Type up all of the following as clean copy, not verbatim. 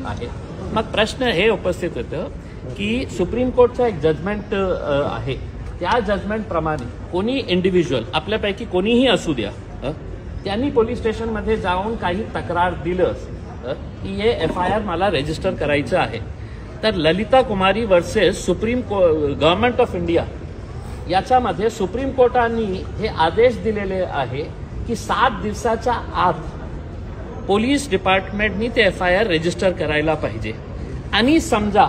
आहेत. मग प्रश्न हे उपस्थित होतं की सुप्रीम कोर्टचं एक जजमेंट आहे, त्या जजमेंटप्रमाणे कोणी इंडिव्हिज्युअल आपल्यापैकी कोणीही असू द्या, त्यांनी पोलीस स्टेशनमध्ये जाऊन काही तक्रार दिलं की हे FIR मला रजिस्टर करायचं आहे, तर ललिता कुमारी वर्सेस गव्हर्नमेंट ऑफ इंडिया याच्यामध्ये सुप्रीम कोर्टाने हे आदेश दिलेले आहे की 7 दिवसाच्या आत पोलीस डिपार्टमेंटनी ते FIR रजिस्टर करायला पाहिजे. आणि समजा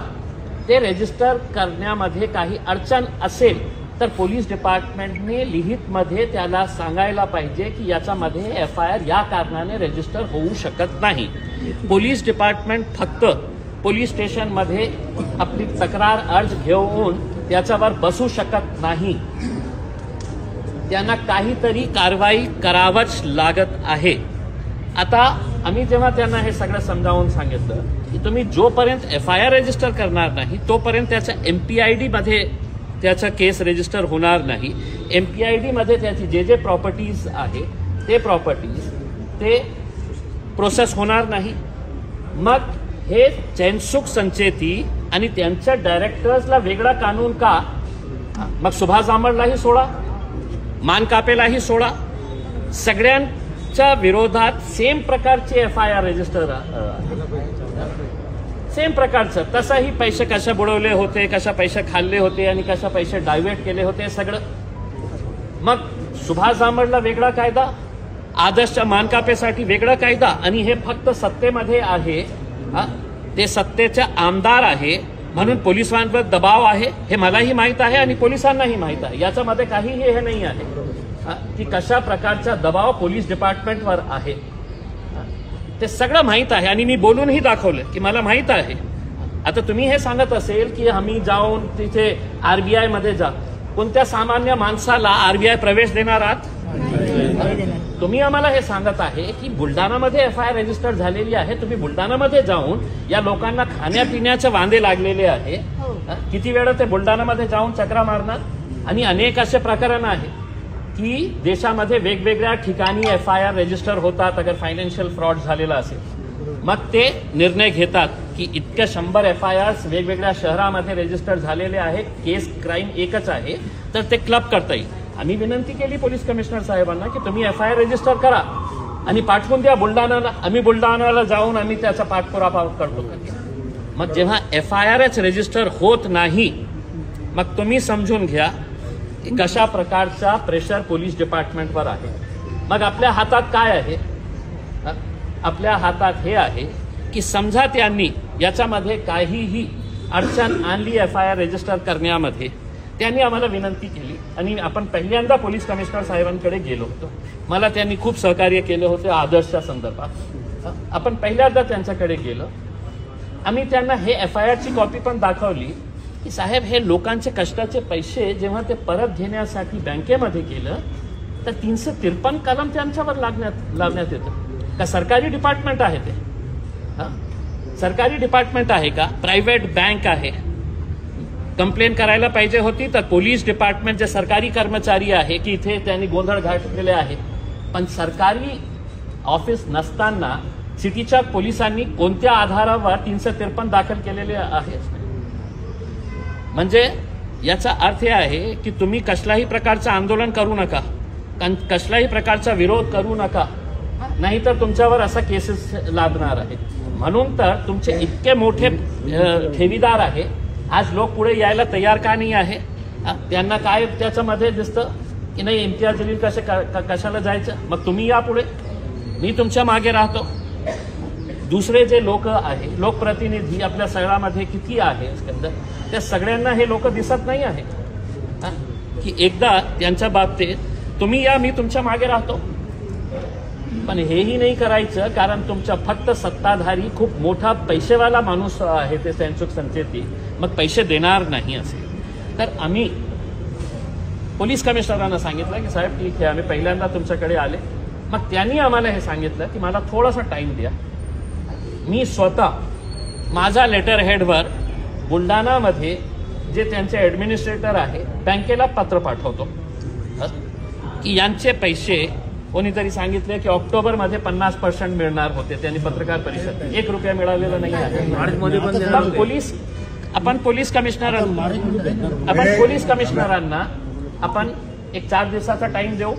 ते रजिस्टर करण्यामध्ये काही अडचण असेल तर पोलीस डिपार्टमेंटने लिखितमध्ये त्याला सांगायला पाहिजे की याच्यामध्ये FIR या कारणाने रजिस्टर होऊ शकत नाही. पोलीस डिपार्टमेंट फक्त पोलीस स्टेशनमध्ये आपली तक्रार अर्ज घेऊन त्याच्यावर बसू शकत नाही, त्यांना काहीतरी कारवाई करावंच लागत आहे. आता आम्ही जेव्हा त्यांना हे सगळं समजावून सांगितलं की तुम्ही जोपर्यंत FIR रजिस्टर करणार नाही तोपर्यंत त्याच्या MPID मध्ये त्याचा केस रजिस्टर होणार नाही. MPID मध्ये त्याची जे प्रॉपर्टीज आहे ते प्रॉपर्टीज ते प्रोसेस होणार नाही. मग हे चैनसुख संचेती आणि त्यांच्या डायरेक्टर्सला वेगळा कानून का? मग सुभाष झांबडलाही सोडा, मानकापेलाही सोडा, सगळ्यांच्या विरोधात सेम प्रकारचे FIR रजिस्टर सेम प्रकारचं. तसाही पैसे कशा बुडवले होते, कशा पैसे खाल्ले होते आणि कशा पैसे डायव्हर्ट केले होते सगळं. मग सुभाष झांबडला वेगळा कायदा, आदर्शच्या मानकापेसाठी वेगळा कायदा, आणि हे फक्त सत्तेमध्ये आहे, ते सत्तेचे आमदार आहे म्हणून पोलिसांवर दबाव आहे हे मलाही माहीत आहे आणि पोलिसांनाही माहीत आहे. याच्यामध्ये काहीही हे नाही आहे की कशा प्रकारचा दबाव पोलीस डिपार्टमेंटवर आहे, ते सगळं माहीत आहे आणि मी बोलूनही दाखवलं की मला माहीत आहे. आता तुम्ही हे सांगत असेल की आम्ही जाऊन तिथे RBI मध्ये जा, कोणत्या सामान्य माणसाला RBI प्रवेश देणार आहात? तुम्ही आम्हाला हे सांगत आहे की बुलढाणामध्ये FIR रजिस्टर झालेली आहे, तुम्ही बुलढाणामध्ये जाऊन या लोकांना खाण्यापिण्याचे वांदे लागलेले आहे, किती वेळा ते बुलढाणामध्ये जाऊन चक्रा मारणार? आणि अनेक असे प्रकरण आहे की देशामध्ये वेगवेगळ्या ठिकाणी FIR रजिस्टर होतात अगर फायनान्शियल फ्रॉड झालेला असेल. मग ते निर्णय घेतात की इतक्या 100 FIRs वेगवेगळ्या शहरामध्ये रजिस्टर झालेले आहेत, केस क्राईम एकच आहे, तर ते क्लब करता येईल. आम्ही विनंती केली पोलीस कमिशनर साहेबांना की तुम्ही FIR रजिस्टर करा आणि पाठवून द्या बुलढाणाला. आम्ही बुलढाणाला जाऊन आम्ही त्याचा पाठपुरावा करतो. मग जेव्हा FIRच रजिस्टर होत नाही, मग तुम्ही समजून घ्या की कशा प्रकारचा प्रेशर पोलीस डिपार्टमेंटवर आहे. मग आपल्या हातात काय आहे? आपल्या हातात हे आहे की समजा त्यांनी याच्यामध्ये काहीही अडचण आणली FIR रजिस्टर करण्यामध्ये, त्यांनी आम्हाला विनंती केली आणि आपण पहिल्यांदा पोलीस कमिशनर साहेबांकडे गेलो होतो. मला त्यांनी खूप सहकार्य केलं होतं आदर्शच्या संदर्भात. आपण पहिल्यांदा त्यांच्याकडे गेलो, आम्ही त्यांना हे FIRची कॉपी पण दाखवली की साहेब हे लोकांचे कष्टाचे पैसे जेव्हा ते परत घेण्यासाठी बँकेमध्ये गेलं तर 353 कलम त्यांच्यावर लावण्यात येतं. का सरकारी डिपार्टमेंट आहे ते? सरकारी डिपार्टमेंट आहे का? प्रायव्हेट बँक आहे. कंप्लेंट करायला पाहिजे होती तर पोलीस डिपार्टमेंट जे सरकारी कर्मचारी आहे की इथे त्यांनी गोंधळ घातलेले आहे, पण सरकारी ऑफिस नसताना सिटीच्या पोलिसांनी कोणत्या आधारावर 353 दाखल केलेले आहे? म्हणजे याचा अर्थ हे आहे की तुम्ही कसल्याही प्रकारचं आंदोलन करू नका, कसल्याही प्रकारचा विरोध करू नका, नाहीतर तुमच्यावर असा केसेस लागणार आहे. म्हणून तर तुमचे इतके मोठे ठेवीदार आहे, आज लोक पुढे यायला तयार का नाही आहे? त्यांना काय त्याच्यामध्ये दिसतं की नाही इम्तियाज जलील कशाला जायचं? मग तुम्ही या पुढे, मी तुमच्या मागे राहतो. दुसरे जे लोक आहे, लोकप्रतिनिधी आपल्या सगळ्यामध्ये किती आहे त्या सगळ्यांना हे लोक दिसत नाही आहे की एकदा त्यांच्या बाबतीत तुम्ही या, मी तुमच्या मागे राहतो. पण हेही नाही करायचं कारण तुमच्या फक्त सत्ताधारी खूप मोठा पैसेवाला माणूस आहे ते चैनसुख संचेती, मग पैसे देणार नाही असेल तर आम्ही पोलीस कमिशनरांना सांगितलं की साहेब ठीक आहे, आम्ही पहिल्यांदा तुमच्याकडे आले. मग त्यांनी आम्हाला हे सांगितलं की मला थोडासा टाइम द्या, मी स्वतः माझा लेटर हेडवर बुलढाणामध्ये जे त्यांचे ॲडमिनिस्ट्रेटर आहे बँकेला पत्र पाठवतो की यांचे पैसे कोणीतरी सांगितले की ऑक्टोबरमध्ये 50% मिळणार होते, त्यांनी पत्रकार परिषद 1 रुपया मिळालेला नाही आहे. आपण पोलीस कमिशनरांना आपण एक 4 दिवसाचा टाइम देऊ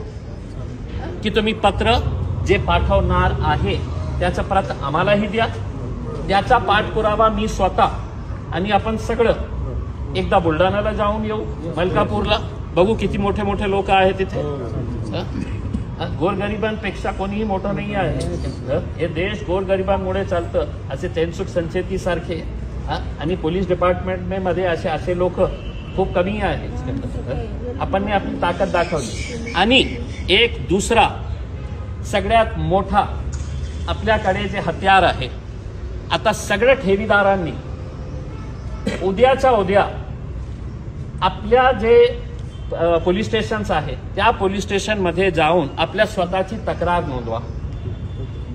की तुम्ही पत्र जे पाठवणार आहे त्याचं प्रत आम्हालाही द्या, त्याचा पाठपुरावा मी स्वतः आणि आपण सगळं एकदा बुलढाण्याला जाऊन येऊ, मलकापूरला बघू किती मोठे मोठे लोक आहेत तिथे. गोरगरिबांपेक्षा कोणीही मोठं नाही आहे. हे देश गोरगरिबांमुळे चालतं, असे तेनसुख संचेती सारखे आणि पोलीस डिपार्टमेंटमध्ये असे लोक खूप कमी आहेत. आपण आपली ताकद दाखवली. आणि एक दुसरा सगळ्यात मोठा आपल्याकडे जे हत्यार आहे, आता सगळ्या ठेवीदारांनी उद्याच्या उद्या आपल्या जे पोलीस स्टेशन्स आहेत त्या पोलीस स्टेशनमध्ये जाऊन आपल्या स्वतःची तक्रार नोंदवा.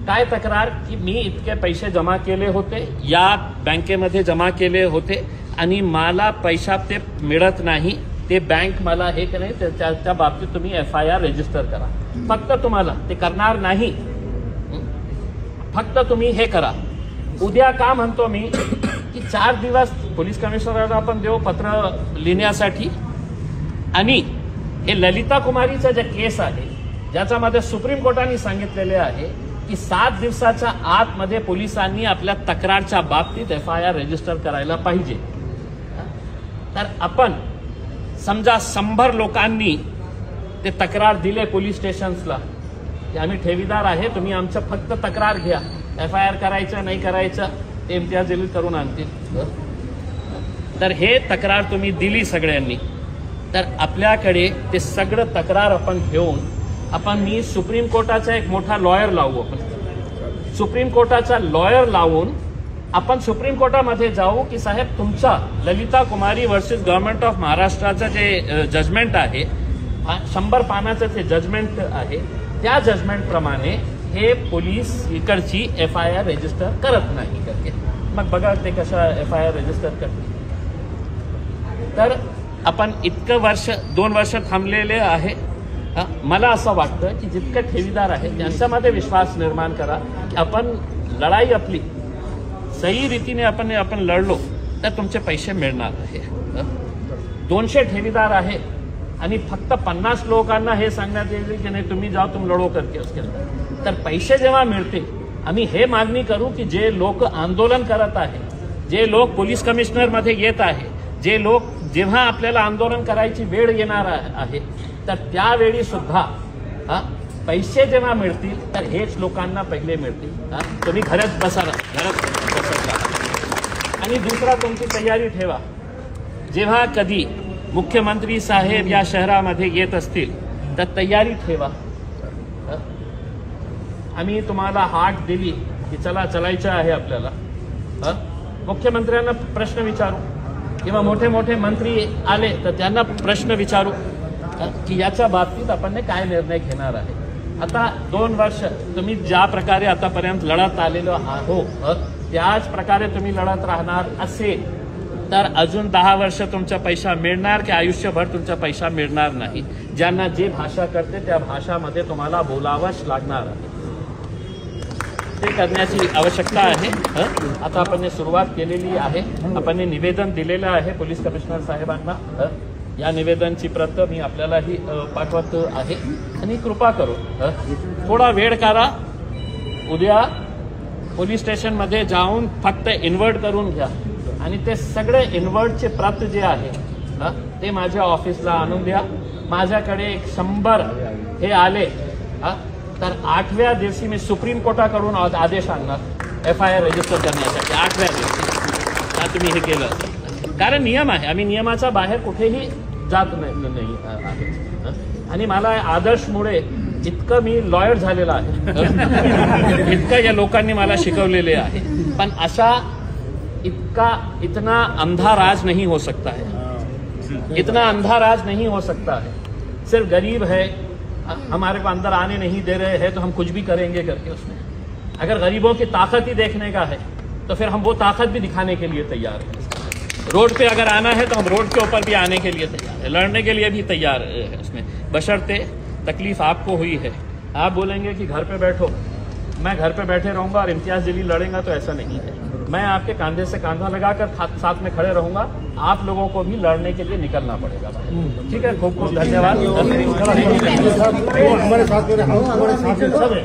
काय तक्रार की मी इतके पैसे जमा केले होते, या बँकेमध्ये जमा केले होते आणि मला पैसा ते मिळत नाही, ते बँक मला हे नाही, त्या बाबतीत तुम्ही FIR रजिस्टर करा. फक्त तुम्हाला ते करणार नाही, फक्त तुम्ही हे करा. उद्या का म्हणतो मी की 4 दिवस पोलीस कमिशनरला आपण देऊ पत्र लिहिण्यासाठी. आणि हे ललिता कुमारीचं जे केस आहे ज्याच्यामध्ये सुप्रीम कोर्टाने सांगितलेले आहे की 7 दिवसाच्या आतमध्ये पोलिसांनी आपल्या तक्रारच्या बाबतीत FIR रजिस्टर करायला पाहिजे. तर आपण समजा 100 लोकांनी ते तक्रार दिले पोलीस स्टेशन्सला की आम्ही ठेवीदार आहे, तुम्ही आमचं फक्त तक्रार घ्या, FIR करायचं नाही करायचं ते इम्तियाज जलील करून आणतील. तर हे तक्रार तुम्ही दिली सगळ्यांनी, तर आपल्याकडे ते सगळं तक्रार आपण घेऊन मी सुप्रीम कोर्टाचा एक मोठा लॉयर लावू. आपण सुप्रीम कोर्टाचा लॉयर लावून आपण सुप्रीम कोर्टामध्ये जाऊ की साहेब तुमचा ललिता कुमारी वर्सेस गव्हर्नमेंट ऑफ महाराष्ट्राचं जे जजमेंट आहे, 100 पानाचं ते जजमेंट आहे, त्या जजमेंट प्रमाणे हे पोलीस इकडची FIR रजिस्टर करत नाही करते. मग बघा ते कशा FIR रजिस्टर करते. तर आपण इतकं 2 वर्ष थांबलेले आहे. मला असं वाटतं की जितके ठेवीदार आहेत त्यांच्यामध्ये विश्वास निर्माण करा की आपण लढाई आपली सही रीतीने आपण लढलो तर तुमचे पैसे मिळणार आहे. 200 ठेवीदार आहे आणि फक्त 50 लोकांना हे सांगण्यात येईल की नाही तुम्ही जाओ तुम लढो करके उसके अंदर. तर पैसे जेव्हा मिळते आम्ही हे मागणी करू की जे लोक आंदोलन करत आहे, जे लोक पोलीस कमिशनरमध्ये येत आहे, जे लोक जेव्हा आपल्याला आंदोलन करायची वेळ येणार आहे तर त्यावेळी सुद्धा पैसे जेव्हा मिळतील तर हेच लोकांना पहिले मिळतील. तुम्ही घरात बसा. आणि दुसरा तुमची तयारी ठेवा, जेव्हा कधी मुख्यमंत्री साहेब या शहरामध्ये येत असतील तर तयारी ठेवा. आम्ही तुम्हाला हाक दिली की चलायचं आहे आपल्याला, मुख्यमंत्र्यांना प्रश्न विचारू किंवा मोठे मोठे मंत्री आले तर त्यांना प्रश्न विचारू की याच्या बाबतीत आपण काय निर्णय घेणार आहे. आता 2 वर्ष तुम्ही ज्या प्रकारे आतापर्यंत लढत आलेलो आहोत त्याच प्रकारे तुम्ही लढत राहणार असेल तर अजून 10 वर्ष तुमचा पैसा मिळणार की आयुष्यभर तुमचा पैसा मिळणार नाही. ज्यांना जे भाषा करते त्या भाषामध्ये तुम्हाला बोलावंच लागणार आहे. ते करण्याची आवश्यकता आहे. आता आपण सुरुवात केलेली आहे. आपण निवेदन दिलेलं आहे पोलीस कमिशनर साहेबांना. या निवेदनची प्रत मी आपल्यालाही पाठवत आहे आणि कृपा करून थोडा वेळ करा. उद्या पोलीस स्टेशनमध्ये जाऊन फक्त इन्व्हर्ट करून घ्या आणि ते सगळे इन्व्हर्टचे प्रत जे आहे ते माझ्या ऑफिसला आणून द्या. माझ्याकडे 100 हे आले तर 8व्या दिवशी मी सुप्रीम कोर्टाकडून आदेश आणणार FIR रजिस्टर करण्यासाठी. 8व्या दिवशी तुम्ही हे केलं कारण नियम आहे. आम्ही नियमाच्या बाहेर कुठेही जात नाही आहे. आणि मला आदर्शमुळे इतकं मी लॉयर झालेला आहे, इतकं या लोकांनी मला शिकवलेले आहे. पण अशा इतना अंधा राज नहीं हो सकता है, इतना अंधा राज नहीं हो सकता है. सिर्फ गरीब है हमारे को अंदर आने नहीं दे रहे हैं तो हम कुछ भी करेंगे करके उसमें. अगर गरीबों की ताकत ही देखने का है तो फिर हम वो ताकत भी दिखाने के लिए तैयार हैं. रोड पे अगर आना है तो हम रोड के ऊपर भी आने के लिए तैयार है, लड़ने के लिए भी तैयार है उसमें, बशर्ते तकलीफ आपको हुई है आप बोलेंगे कि घर पे बैठो, मैं घर पे बैठे रहूंगा और इम्तियाज जलील लड़ेगा, तो ऐसा नहीं है। मैं आपके कंधे से कंधा लगाकर साथ में खड़े रहूंगा। आप लोगों को भी लड़ने के लिए निकलना पड़ेगा। ठीक है, खूब खूब धन्यवाद। हमारे साथ में हमारे साथ में सब है।